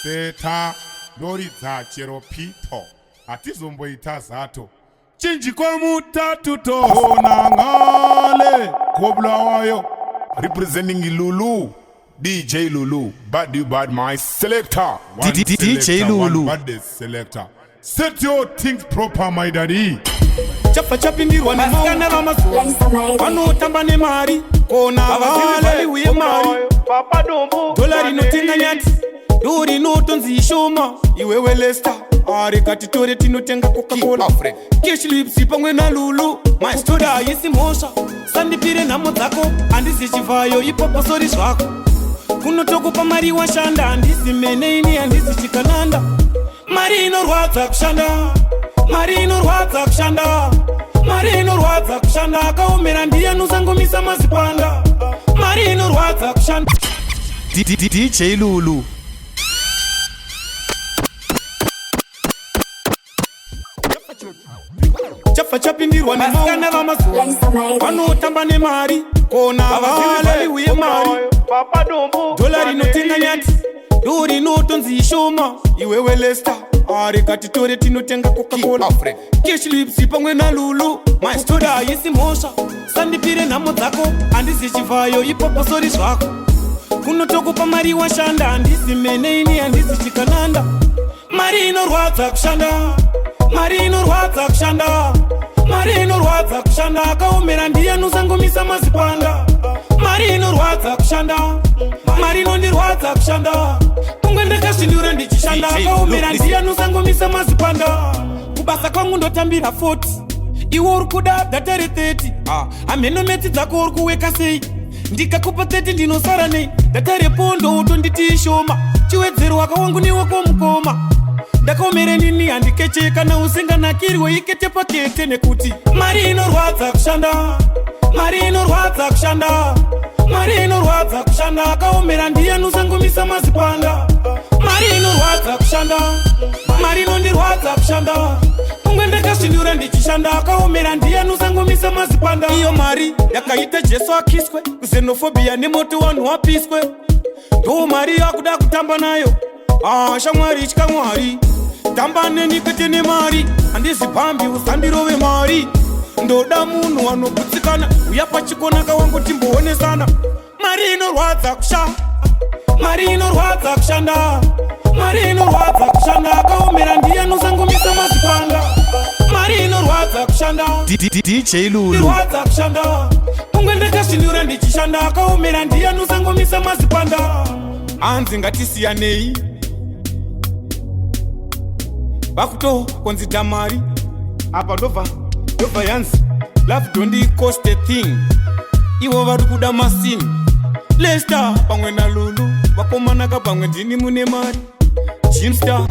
seta ndoridza chero pito hatizomboita zato chinji kwemutatu tohonangale kobulawayo representing Lulu, DJ Lulu, bad my selector. DJ Lulu, bad selector. Set your things proper, my daddy. Chapa chapindirwa ni maskana vamazuwa vanotamba nemari kona vavali uye mari dolari notenga nyati duri notonzi ishoma iwewe Lester ari katitore tinotenga Coca-Cola cash lips pamwe na Lulu my story ayisi mosha sandipire nhamo dzako handisi chivayo ipopo sori zvako kunotokupa mari washanda handisi meneini handisi chikananda mari inorwadza kushanda mari inorwadza kushanda mari inorwadza kushanda akaomera ndiye anosangomisa mazipanda mari inorwadza kushanda DJ Lulu. Chafa chapindirwa ni maskana vamazuwa vanotamba nemari kona vavali uye mari dolari notenga nyati duri notonzi ishoma iwewe Lester ari katitore tinotenga Coca-Cola cash lips pamwe na Lulu my story ayisi mosha sandipire nhamo dzako handisi chivayo ipopo sori zvako kunotokupa mari washanda handisi meneini handisi chikananda mari inorwadza kushanda mari inorwadza kushanda mari inorwadza kushanda akaomera ndiye anosangomisa mazipanda mari inorwadza kushanda mari inondirwadza kushanda kumwe ndakazvindura ndichishanda akaomera ndiye anosangomisa mazipanda kubasa kwangu ndotambira 40 iwe uri kuda dhatare 30 hamenometsi dzako uri kuweka sei ndikakupa 30 ndinosara nei dhatare pondo utonditi ishoma chiwedzero wakawangu newako mukoma ndakaomere nini handikeche kana usinganakirwe ikete pakete nekuti mari inorwadza kushanda mari inorwadza kushanda mari inorwadza kushanda akaomera ndiye anosangomisa mazipanda mari inorwadza kushanda mari inondirwadza kushanda kumwe ndakazvindura ndichishanda akaomera ndiye anosangomisa mazipanda iyo mari yakaita Jesu akiswe kuxenofobia nemoto wanhu wapiswe ndo mari yakuda kutamba nayo shamwari chikamwari tamba neni kwete nemari handizipambi usandirove mari ndoda munhu anogutsikana uya pachikonaka wangu timboonesana mari inorwadza kusha mari inorwadza kushanda mari inorwadza kushanda akaomera ndiye anosangomisa mazipanda mari inorwadza kushanda DJ Lulu inorwadza kushanda kumwe ndakazvindura ndichishanda akaomera ndiye anosangomisa mazipanda hanzi ngatisiyanei vakuto konzita mari apa ndobva yanzi love don't cost a thing ivo vari kuda masini Lester pamwe na Lulu vakomanaka pamwe ndini mune mari Jimstar